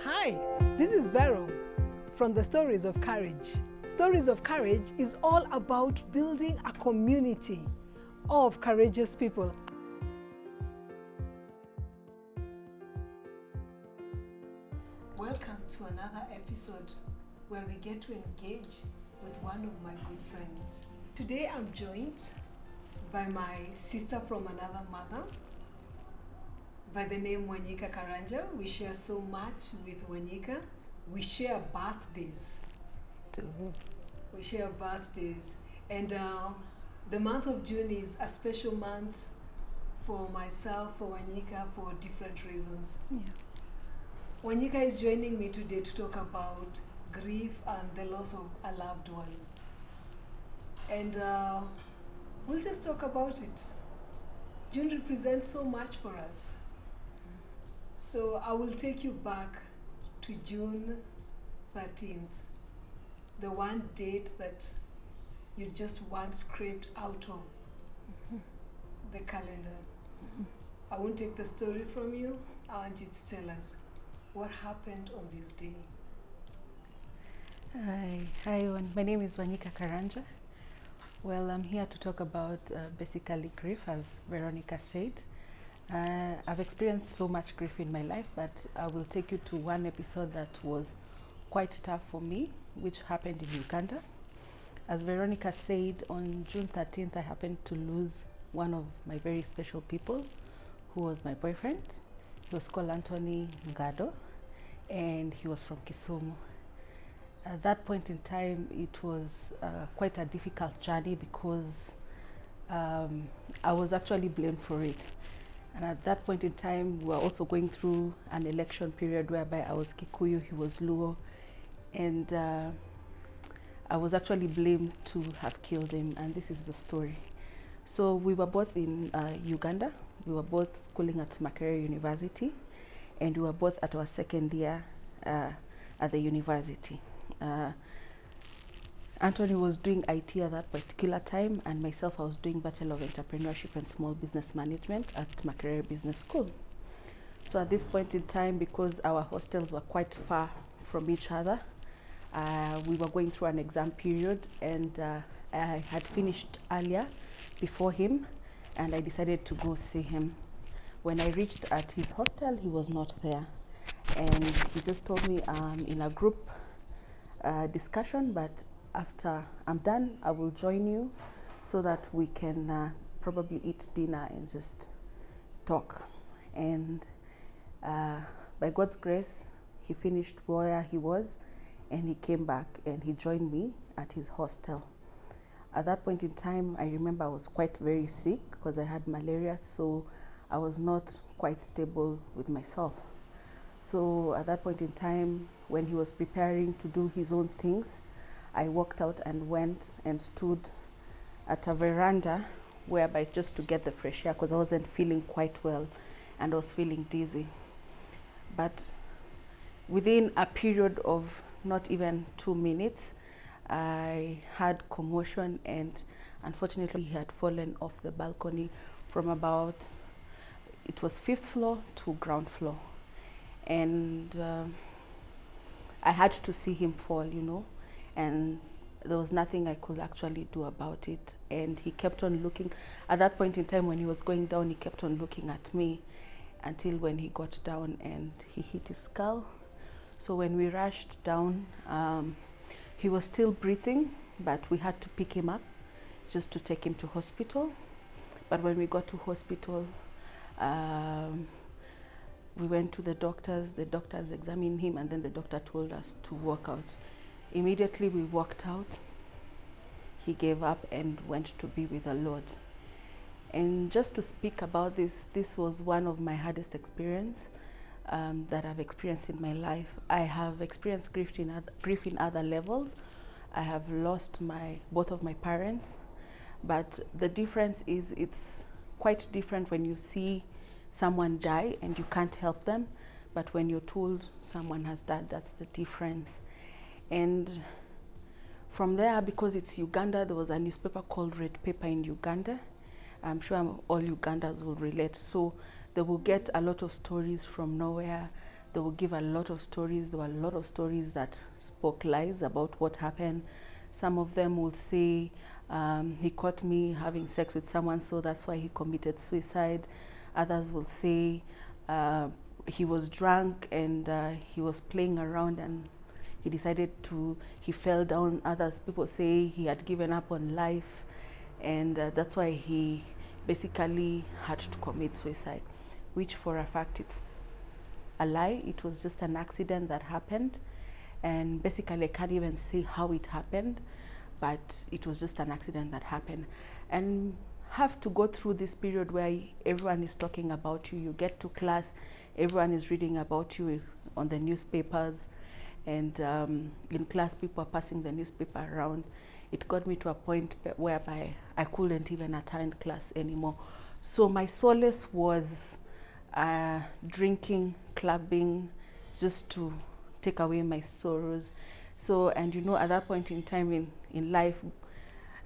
Hi, this is Vero from the Stories of Courage. Stories of Courage is all about building a community of courageous people. Welcome to another episode where we get to engage with one of my good friends. Today I'm joined by my sister from another mother, by the name Wanyika Karanja. We share so much with Wanyika. We share birthdays. We share birthdays. And the month of June is a special month for myself, for Wanyika, for different reasons. Yeah. Wanyika is joining me today to talk about grief and the loss of a loved one. And we'll just talk about it. June represents so much for us. So I will take you back to June 13th, the one date that you just want scraped out of the calendar. I won't take the story from you. I want you to tell us what happened on this day. Hi, my name is Wanyika Karanja. Well, I'm here to talk about basically grief, as Veronica said. I've experienced so much grief in my life, but I will take you to one episode that was quite tough for me, which happened in Uganda. As Veronica said, on June 13th, I happened to lose one of my very special people, who was my boyfriend. He was called Anthony Ngado, and he was from Kisumu. At that point in time, it was quite a difficult journey because I was actually blamed for it. And at that point in time, we were also going through an election period whereby I was Kikuyu, he was Luo, and I was actually blamed to have killed him, and this is the story. So we were both in Uganda. We were both schooling at Makerere University, and we were both at our second year at the university. Anthony was doing IT at that particular time, and myself, I was doing Bachelor of Entrepreneurship and Small Business Management at Makerere Business School. So at this point in time, because our hostels were quite far from each other, we were going through an exam period, and I had finished earlier before him, and I decided to go see him. When I reached at his hostel, he was not there, and he just told me in a group discussion, but after I'm done, I will join you so that we can probably eat dinner and just talk. And by God's grace, he finished where he was, and he came back and he joined me at his hostel. At that point in time, I remember I was quite very sick because I had malaria, so I was not quite stable with myself. So at that point in time, when he was preparing to do his own things, I walked out and went and stood at a veranda whereby just to get the fresh air because I wasn't feeling quite well and I was feeling dizzy. But within a period of not even 2 minutes, I had commotion, and unfortunately he had fallen off the balcony from about, it was 5th floor to ground floor. And I had to see him fall, and there was nothing I could actually do about it. And he kept on looking. At that point in time when he was going down, he kept on looking at me until when he got down and he hit his skull. So when we rushed down, he was still breathing, but we had to pick him up just to take him to hospital. But when we got to hospital, we went to the doctors examined him, and then the doctor told us to walk out. Immediately we walked out, he gave up and went to be with the Lord. And just to speak about this was one of my hardest experiences that I've experienced in my life. I have experienced grief in other levels. I have lost both of my parents, but the difference is it's quite different when you see someone die and you can't help them, but when you're told someone has died, that's the difference. And from there, because it's Uganda, there was a newspaper called Red Paper in Uganda. I'm sure all Ugandans will relate. So they will get a lot of stories from nowhere. They will give a lot of stories. There were a lot of stories that spoke lies about what happened. Some of them will say he caught me having sex with someone, so that's why he committed suicide. Others will say he was drunk and he was playing around and he decided to, he fell down. Others people say he had given up on life and that's why he basically had to commit suicide, which for a fact it's a lie. It was just an accident that happened, and basically I can't even say how it happened, but it was just an accident that happened. And have to go through this period where everyone is talking about you. You get to class, everyone is reading about you on the newspapers, and in class people are passing the newspaper around. It got me to a point whereby I couldn't even attend class anymore. So my solace was drinking, clubbing, just to take away my sorrows. So, and you know, at that point in time in life,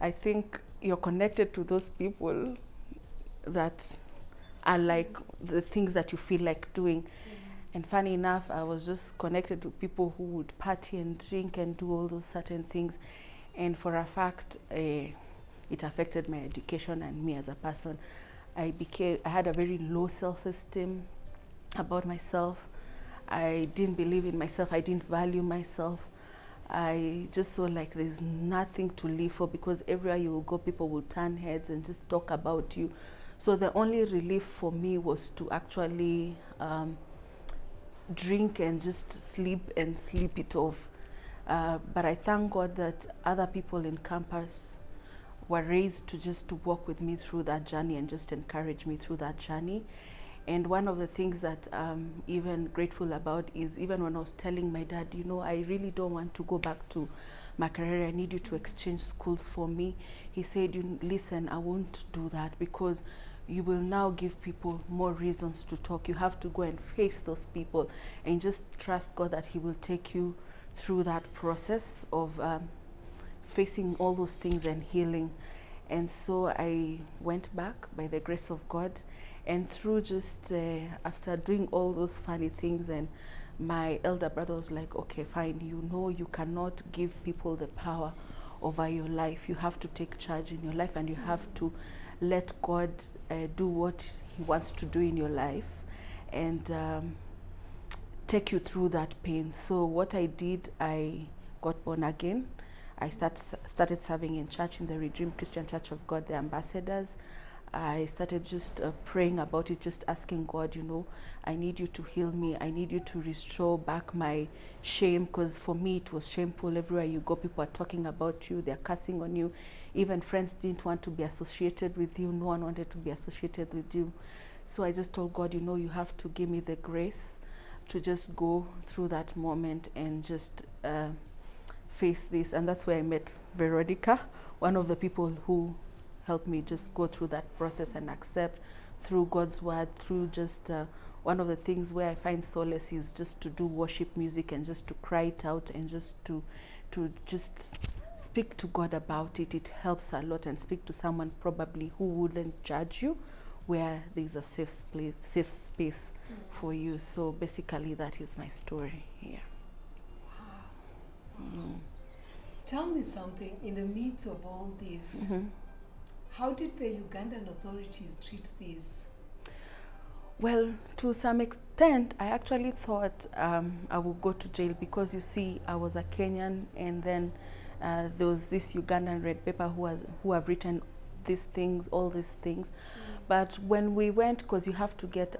I think you're connected to those people that are like the things that you feel like doing. And funny enough, I was just connected to people who would party and drink and do all those certain things. And for a fact, it affected my education and me as a person. I had a very low self-esteem about myself. I didn't believe in myself. I didn't value myself. I just saw like there's nothing to live for, because everywhere you will go, people will turn heads and just talk about you. So the only relief for me was to actually drink and just sleep and sleep it off. But I thank God that other people in campus were raised to just to walk with me through that journey and just encourage me through that journey. And one of the things that I'm even grateful about is even when I was telling my dad, you know, I really don't want to go back to Makerere, I need you to exchange schools for me. He said, listen, I won't do that, because you will now give people more reasons to talk. You have to go and face those people and just trust God that He will take you through that process of facing all those things and healing. And so I went back by the grace of God, and through just after doing all those funny things, and my elder brother was like, okay, fine, you know, you cannot give people the power over your life. You have to take charge in your life, and you have to let God do what He wants to do in your life, and take you through that pain. So what I did, I got born again. I started serving in church, in the Redeemed Christian Church of God, the Ambassadors. I started just praying about it, just asking God, you know, I need you to heal me. I need you to restore back my shame, because for me it was shameful. Everywhere you go, people are talking about you, they're cussing on you. Even friends didn't want to be associated with you. No one wanted to be associated with you. So I just told God, you know, you have to give me the grace to just go through that moment and just face this. And that's where I met Veronica, one of the people who helped me just go through that process and accept through God's word, through just one of the things where I find solace is just to do worship music and just to cry it out and just to just speak to God about it. It helps a lot, and speak to someone probably who wouldn't judge you, where there's a safe space for you. So basically that is my story here. Wow. Tell me something, in the midst of all this, how did the Ugandan authorities treat this? Well, to some extent, I actually thought I would go to jail, because you see, I was a Kenyan, and then there was this Ugandan red paper who have written these things, all these things. But when we went, because you have to get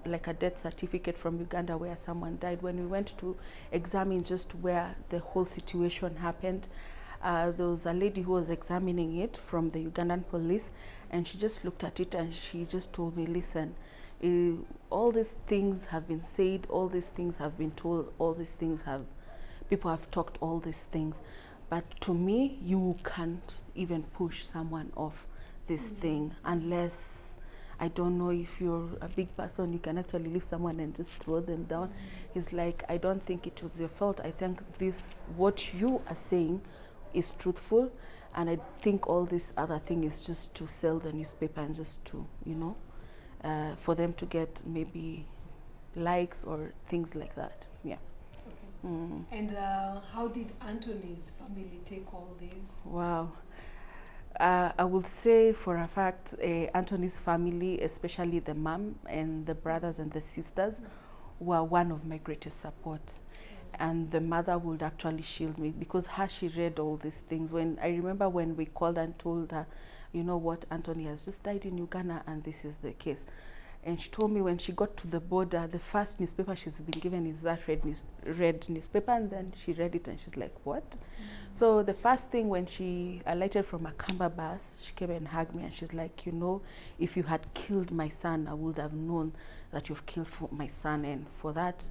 like a death certificate from Uganda where someone died, when we went to examine just where the whole situation happened, there was a lady who was examining it from the Ugandan police, and she just looked at it and she just told me, listen, all these things have been said, all these things have been told, all these things people have talked all these things, but to me, you can't even push someone off this thing unless, I don't know, if you're a big person, you can actually leave someone and just throw them down. He's like, I don't think it was your fault. I think what you are saying is truthful, and I think all this other thing is just to sell the newspaper and just to, you know, for them to get maybe likes or things like that. Yeah. Okay. Mm. And how did Anthony's family take all this? Wow. I would say for a fact, Anthony's family, especially the mom and the brothers and the sisters, were one of my greatest support. And the mother would actually shield me because she read all these things. When I remember when we called and told her, you know what, Anthony has just died in Uganda and this is the case. And she told me when she got to the border, the first newspaper she's been given is that red newspaper, and then she read it and she's like, what? So the first thing when she alighted from a Kamba bus, she came and hugged me and she's like, you know, if you had killed my son, I would have known that you've killed my son, and for that,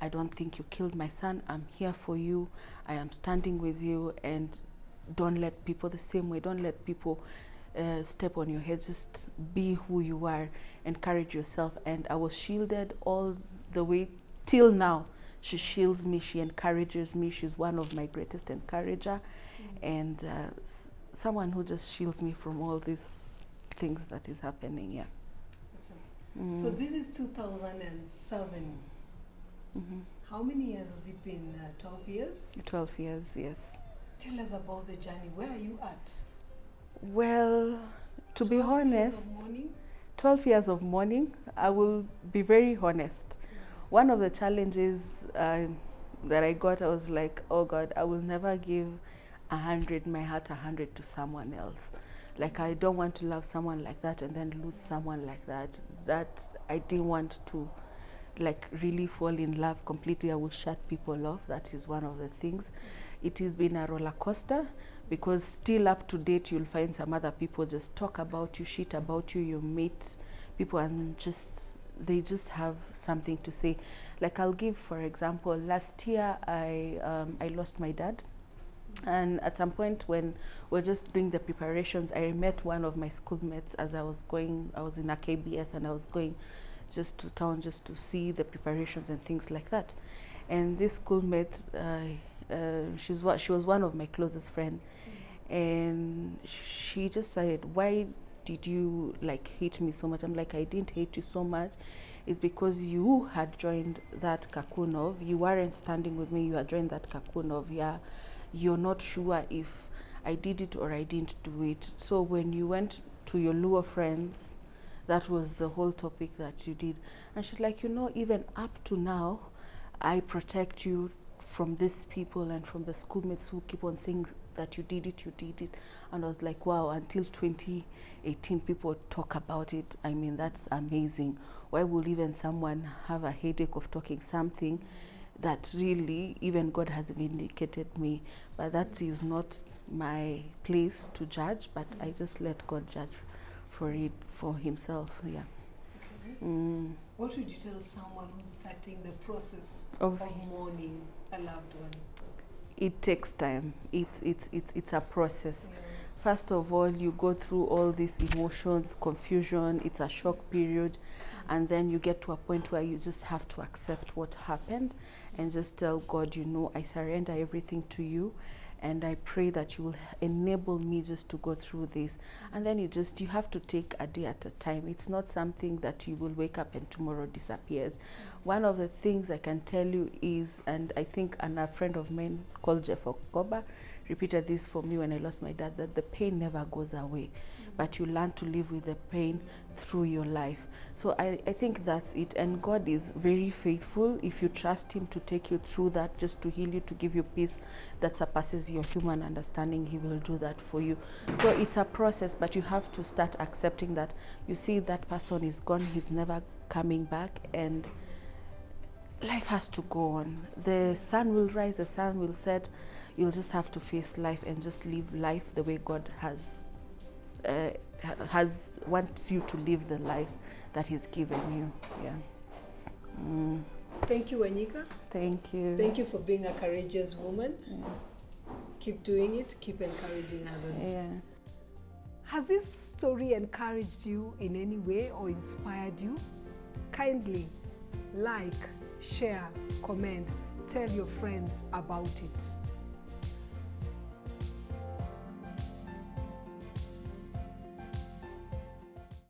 I don't think you killed my son. I'm here for you. I am standing with you, and don't let people the same way. Don't let people step on your head. Just be who you are. Encourage yourself. And I was shielded all the way till now. She shields me. She encourages me. She's one of my greatest encourager, and someone who just shields me from all these things that is happening. Yeah. Awesome. So this is 2007. Mm-hmm. How many years has it been? 12 years? 12 years, yes. Tell us about the journey. Where are you at? Well, to be 12 years honest, of mourning? 12 years of mourning, I will be very honest. One of the challenges that I got, I was like, oh God, I will never give 100, my heart 100 to someone else. Like, I don't want to love someone like that and then lose someone like that. That I didn't want to like really fall in love completely. I will shut people off. That is one of the things. It has been a roller coaster because still up to date you'll find some other people just talk about you, shit about you, you meet people and they just have something to say. Like I'll give for example, last year I lost my dad, and at some point when we're just doing the preparations, I met one of my schoolmates as I was in a KBS and I was going just to town just to see the preparations and things like that. And this schoolmate, she was one of my closest friends, and she just said, why did you like hate me so much? I'm like, I didn't hate you so much. It's because you had joined that cocoon of, you weren't standing with me, you had joined that cocoon of, yeah, you're not sure if I did it or I didn't do it. So when you went to your Luo friends, that was the whole topic that you did. And she's like, you know, even up to now, I protect you from these people and from the schoolmates who keep on saying that you did it. And I was like, wow, until 2018, people talk about it. I mean, that's amazing. Why would even someone have a headache of talking something that really, even God has vindicated me? But that is not my place to judge, but I just let God judge for himself. Yeah. Okay. What would you tell someone who's starting the process of mourning a loved one? It takes time. It's a process. Yeah. First of all, you go through all these emotions, confusion. It's a shock period, and then you get to a point where you just have to accept what happened and just tell God, you know, I surrender everything to you. And I pray that you will enable me just to go through this. And then you have to take a day at a time. It's not something that you will wake up and tomorrow disappears. One of the things I can tell you is, and I think a friend of mine called Jeff Okoba repeated this for me when I lost my dad, that the pain never goes away, but you learn to live with the pain through your life. So I think that's it. And God is very faithful. If you trust him to take you through that, just to heal you, to give you peace that surpasses your human understanding, he will do that for you. So it's a process, but you have to start accepting that you see that person is gone, he's never coming back, and life has to go on. The sun will rise, the sun will set. You'll just have to face life and just live life the way God wants you to live the life that he's given you. Yeah. Thank you, Wanyika. Thank you. Thank you for being a courageous woman. Yeah. Keep doing it. Keep encouraging others. Yeah. Has this story encouraged you in any way or inspired you? Kindly like, share, comment, tell your friends about it.